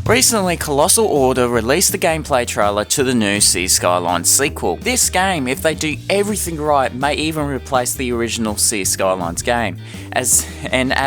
Recently, Colossal Order released the gameplay trailer to the new Cities Skylines sequel. This game, if they do everything right, may even replace the original Cities Skylines game. As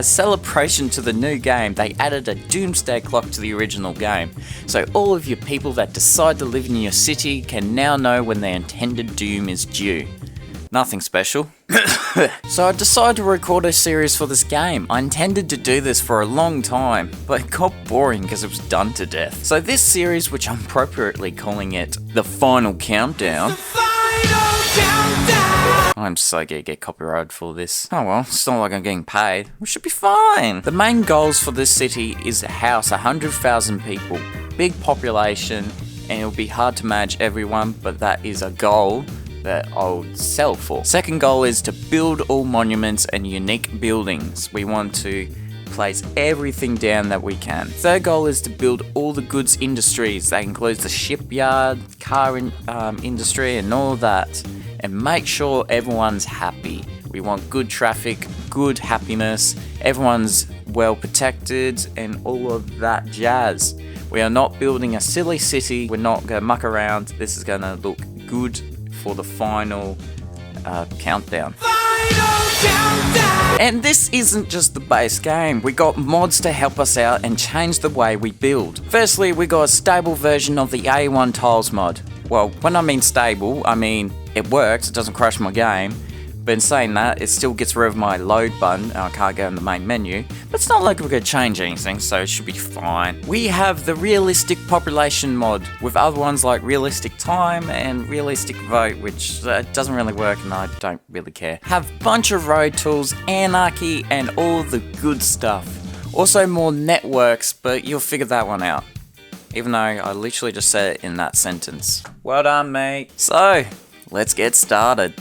celebration to the new game, they added a Doomsday clock to the original game. So all of you people that decide to live in your city can now know when their intended doom is due. Nothing special. So I decided to record a series for this game. I intended to do this for a long time, but it got boring because it was done to death. So this series, which I'm appropriately calling it The Final Countdown. I'm so gonna get copyrighted for this. Oh well, it's not like I'm getting paid. We should be fine. The main goals for this city is to house 100,000 people. Big population, and it'll be hard to manage everyone, but that is a goal that I'll sell for. Second goal is to build all monuments and unique buildings. We want to place everything down that we can. Third goal is to build all the goods industries. That includes the shipyard, car industry and all that. And make sure everyone's happy. We want good traffic, good happiness, everyone's well protected and all of that jazz. We are not building a silly city. We're not going to muck around. This is going to look good for the final countdown. And this isn't just the base game. We got mods to help us out and change the way we build. Firstly, we got a stable version of the EP1 tiles mod. Well, when I mean stable, I mean it works, it doesn't crash my game. But in saying that, it still gets rid of my load button and I can't go in the main menu. But it's not like we're going to change anything, so it should be fine. We have the realistic population mod with other ones like realistic time and realistic vote, which doesn't really work and I don't really care. Have bunch of road tools, anarchy and all the good stuff. Also more networks, but you'll figure that one out. Even though I literally just said it in that sentence. Well done, mate. So, let's get started.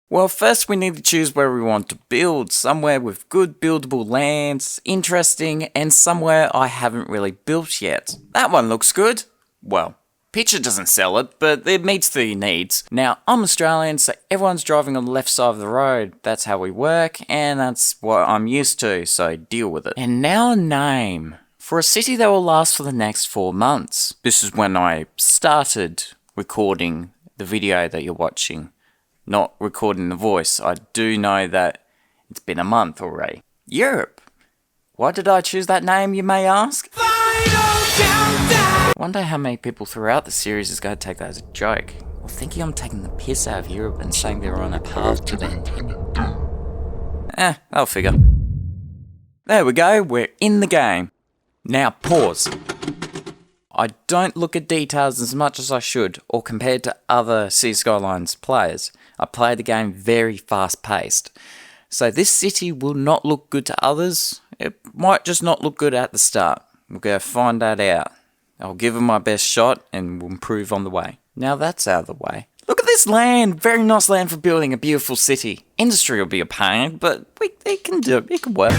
Well, first we need to choose where we want to build. Somewhere with good buildable lands, interesting, and somewhere I haven't really built yet. That one looks good. Well, picture doesn't sell it, but it meets the needs. Now, I'm Australian, so everyone's driving on the left side of the road. That's how we work, and that's what I'm used to, so deal with it. And now a name. For a city that will last for the next 4 months. This is when I started recording the video that you're watching. Not recording the voice. I do know that it's been a month already. Europe. Why did I choose that name, you may ask? Wonder how many people throughout the series is going to take that as a joke. Or thinking I'm taking the piss out of Europe and saying they're on a path to their intended doom. I'll figure. There we go, we're in the game. Now pause. I don't look at details as much as I should, or compared to other Cities Skylines players. I play the game very fast paced. So this city will not look good to others. It might just not look good at the start. We're going to find that out. I'll give it my best shot and we'll improve on the way. Now that's out of the way. Look at this land! Very nice land for building a beautiful city. Industry will be a pain, but it can do it. It can work.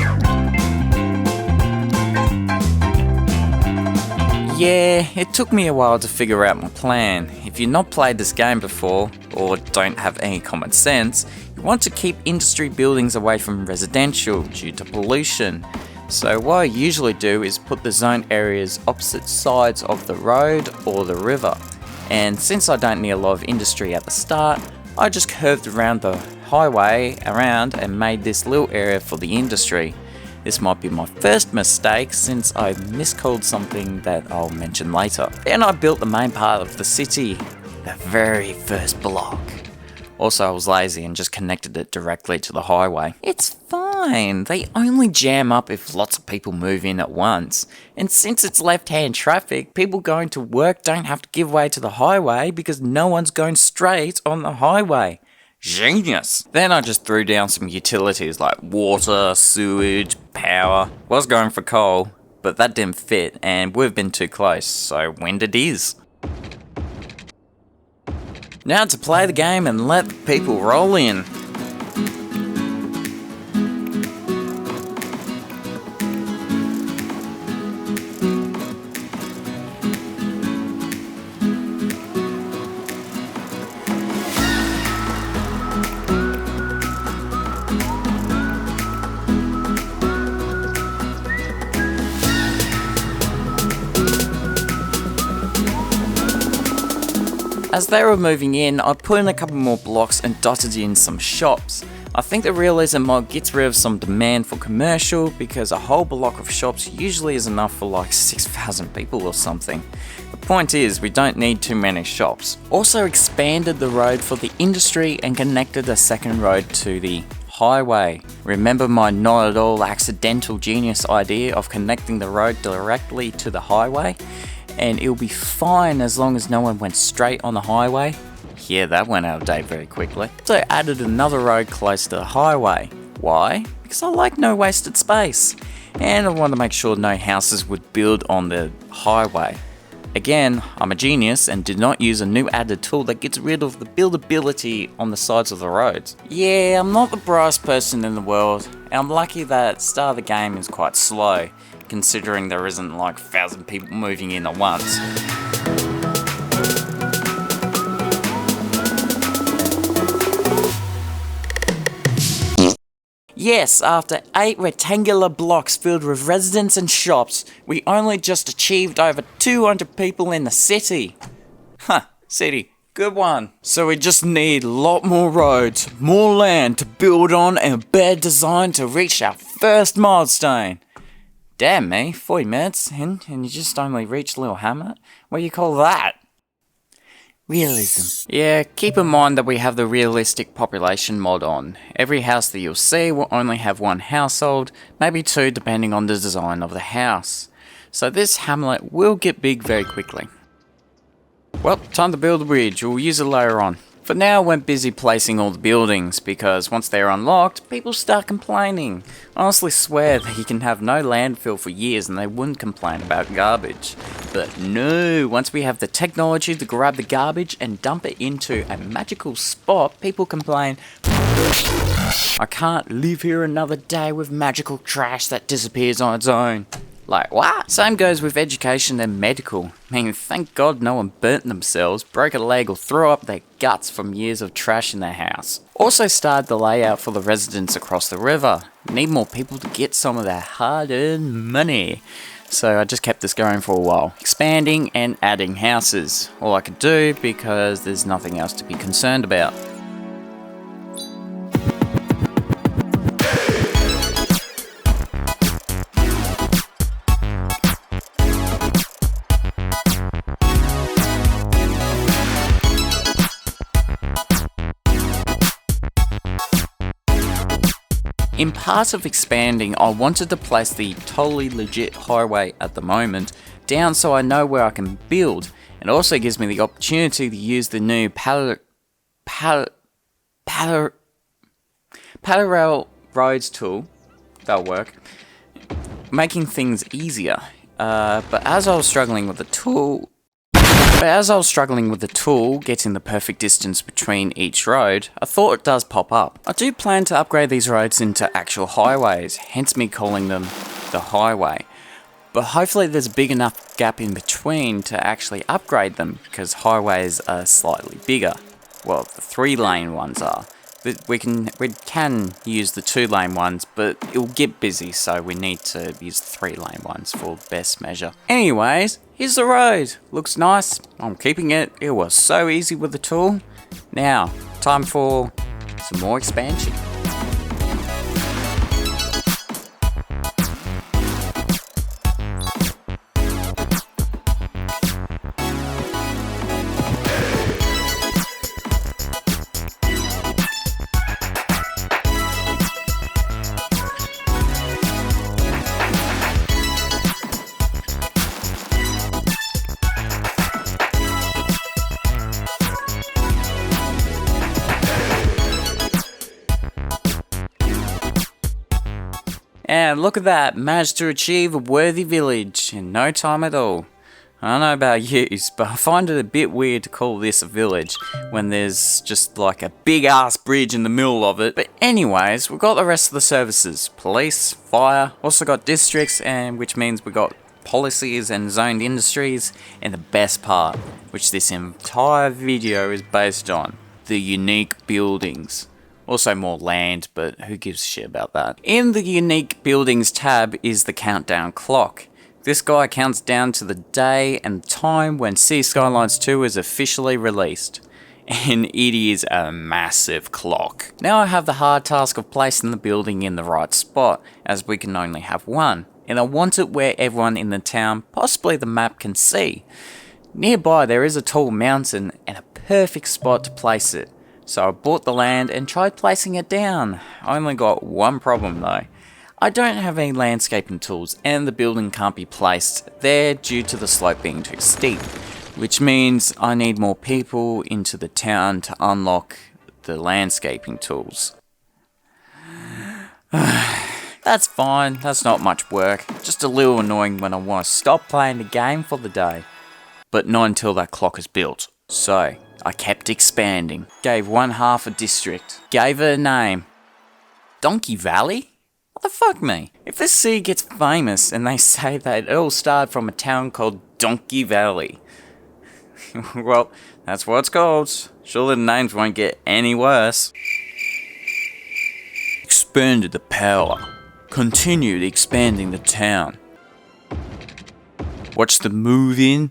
Yeah, it took me a while to figure out my plan. If you've not played this game before, or don't have any common sense, you want to keep industry buildings away from residential due to pollution. So what I usually do is put the zone areas opposite sides of the road or the river. And since I don't need a lot of industry at the start, I just curved around the highway around and made this little area for the industry. This might be my first mistake since I miscalled something that I'll mention later. Then I built the main part of the city, the very first block. Also I was lazy and just connected it directly to the highway. It's fine, they only jam up if lots of people move in at once. And since it's left-hand traffic, people going to work don't have to give way to the highway because no one's going straight on the highway. Genius! Then I just threw down some utilities like water, sewage, power. Was going for coal, but that didn't fit and we've been too close, so wind it is. Now to play the game and let the people roll in. As they were moving in, I put in a couple more blocks and dotted in some shops. I think the realism mod gets rid of some demand for commercial because a whole block of shops usually is enough for like 6,000 people or something. The point is, we don't need too many shops. Also expanded the road for the industry and connected a second road to the highway. Remember my not at all accidental genius idea of connecting the road directly to the highway? And it'll be fine as long as no one went straight on the highway. Yeah, that went out of date very quickly. So I added another road close to the highway. Why? Because I like no wasted space. And I want to make sure no houses would build on the highway. Again, I'm a genius and did not use a new added tool that gets rid of the buildability on the sides of the roads. Yeah, I'm not the brightest person in the world, and I'm lucky that the start of the game is quite slow, considering there isn't like 1,000 people moving in at once. Yes, after 8 rectangular blocks filled with residents and shops, we only just achieved over 200 people in the city. City, good one. So we just need a lot more roads, more land to build on, and a better design to reach our first milestone. Damn me, 40 minutes, and you just only reached Little Hamlet? What do you call that? Realism. Yeah, keep in mind that we have the realistic population mod on. Every house that you'll see will only have one household, maybe two depending on the design of the house. So this hamlet will get big very quickly. Well, time to build a bridge. We'll use it later on. For now, I went busy placing all the buildings, because once they're unlocked, people start complaining. I honestly swear that you can have no landfill for years and they wouldn't complain about garbage. But no, once we have the technology to grab the garbage and dump it into a magical spot, people complain, I can't live here another day with magical trash that disappears on its own. Like, what? Same goes with education and medical. I mean, thank God no one burnt themselves, broke a leg or threw up their guts from years of trash in their house. Also started the layout for the residents across the river. Need more people to get some of their hard-earned money. So I just kept this going for a while, expanding and adding houses. All I could do because there's nothing else to be concerned about. In part of expanding, I wanted to place the totally legit highway at the moment down so I know where I can build. It also gives me the opportunity to use the new parallel roads tool. That'll work. Making things easier. But as I was struggling with the tool, getting the perfect distance between each road, I thought it does pop up. I do plan to upgrade these roads into actual highways, hence me calling them the highway. But hopefully there's a big enough gap in between to actually upgrade them, because highways are slightly bigger. Well, the 3-lane ones are. But we can use the 2-lane ones, but it'll get busy, so we need to use the 3-lane ones for best measure. Anyways, here's the road. Looks nice. I'm keeping it. It was so easy with the tool. Now, time for some more expansion. And look at that, managed to achieve a worthy village in no time at all. I don't know about you, but I find it a bit weird to call this a village when there's just like a big ass bridge in the middle of it. But anyways, we've got the rest of the services. Police, fire, also got districts, and which means we got policies and zoned industries, and the best part, which this entire video is based on, the unique buildings. Also more land, but who gives a shit about that? In the unique buildings tab is the countdown clock. This guy counts down to the day and time when Cities Skylines 2 is officially released. And it is a massive clock. Now I have the hard task of placing the building in the right spot, as we can only have one. And I want it where everyone in the town, possibly the map, can see. Nearby there is a tall mountain and a perfect spot to place it. So I bought the land and tried placing it down. I only got one problem though. I don't have any landscaping tools and the building can't be placed there due to the slope being too steep, which means I need more people into the town to unlock the landscaping tools. That's fine, that's not much work, just a little annoying when I want to stop playing the game for the day. But not until that clock is built. So, I kept expanding, gave one half a district, gave it a name. Donkey Valley? What the fuck, me? If this city gets famous and they say that it all started from a town called Donkey Valley, well, that's what it's called. Surely the names won't get any worse. Expanded the power. Continued expanding the town. Watch the move in,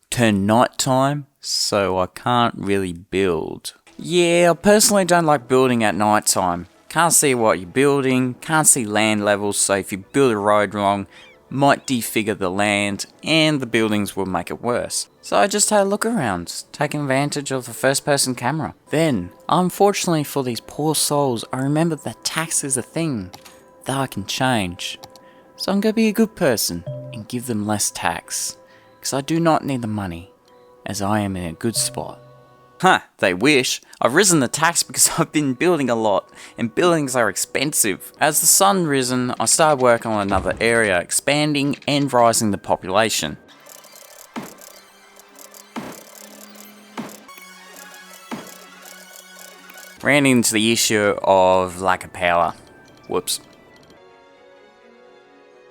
turn nighttime, so I can't really build. Yeah, I personally don't like building at nighttime. Can't see what you're building, can't see land levels, so if you build a road wrong, might defigure the land, and the buildings will make it worse. So I just had a look around, taking advantage of the first person camera. Then, unfortunately for these poor souls, I remembered that tax is a thing that I can change. So I'm gonna be a good person and give them less tax, because I do not need the money, as I am in a good spot. Huh, they wish. I've risen the tax because I've been building a lot, and buildings are expensive. As the sun risen, I started working on another area, expanding and rising the population. Ran into the issue of lack of power. Whoops.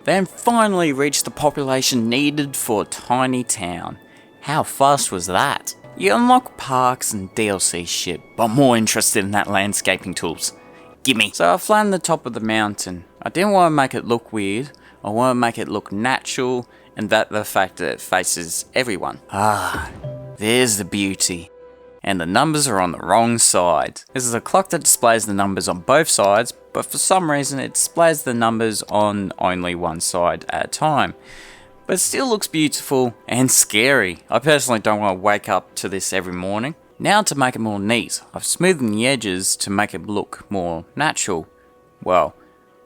Then finally reached the population needed for a tiny town. How fast was that? You unlock parks and DLC shit, but I'm more interested in that landscaping tools. Gimme. So I flattened the top of the mountain. I didn't want to make it look weird, I want to make it look natural, and that the fact that it faces everyone. Ah, there's the beauty. And the numbers are on the wrong side. This is a clock that displays the numbers on both sides, but for some reason it displays the numbers on only one side at a time. But it still looks beautiful and scary. I personally don't want to wake up to this every morning. Now to make it more neat, I've smoothened the edges to make it look more natural. Well,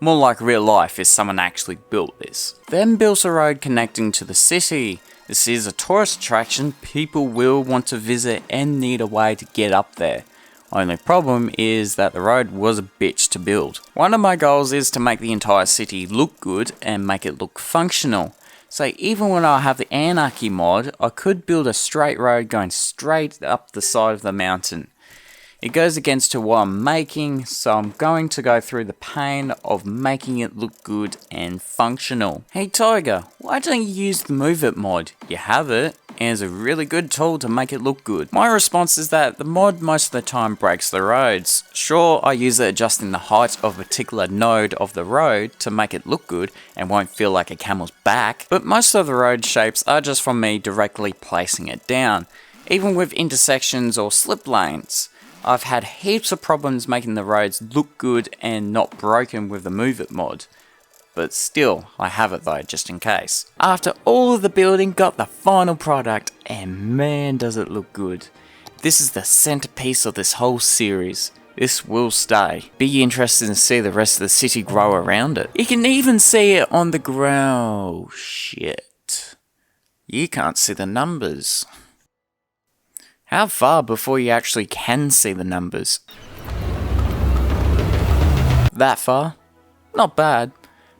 more like real life if someone actually built this. Then built a road connecting to the city. This is a tourist attraction people will want to visit and need a way to get up there. Only problem is that the road was a bitch to build. One of my goals is to make the entire city look good and make it look functional. So even when I have the Anarchy mod, I could build a straight road going straight up the side of the mountain. It goes against to what I'm making, so I'm going to go through the pain of making it look good and functional. Hey Tiger, why don't you use the Move It mod? You have it, and it's a really good tool to make it look good. My response is that the mod most of the time breaks the roads. Sure, I use it adjusting the height of a particular node of the road to make it look good and won't feel like a camel's back, but most of the road shapes are just from me directly placing it down, even with intersections or slip lanes. I've had heaps of problems making the roads look good and not broken with the Move It mod. But still, I have it though, just in case. After all of the building, got the final product, and man does it look good. This is the centerpiece of this whole series. This will stay. Be interested to see the rest of the city grow around it. You can even see it on the ground. Shit. You can't see the numbers. How far before you actually can see the numbers? That far? Not bad.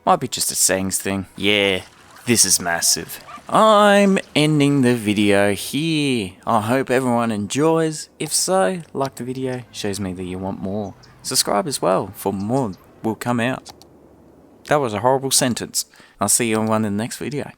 Might be just a settings thing. Yeah, this is massive. I'm ending the video here. I hope everyone enjoys. If so, like the video, shows me that you want more. Subscribe as well, for more will come out. That was a horrible sentence. I'll see you on one in the next video.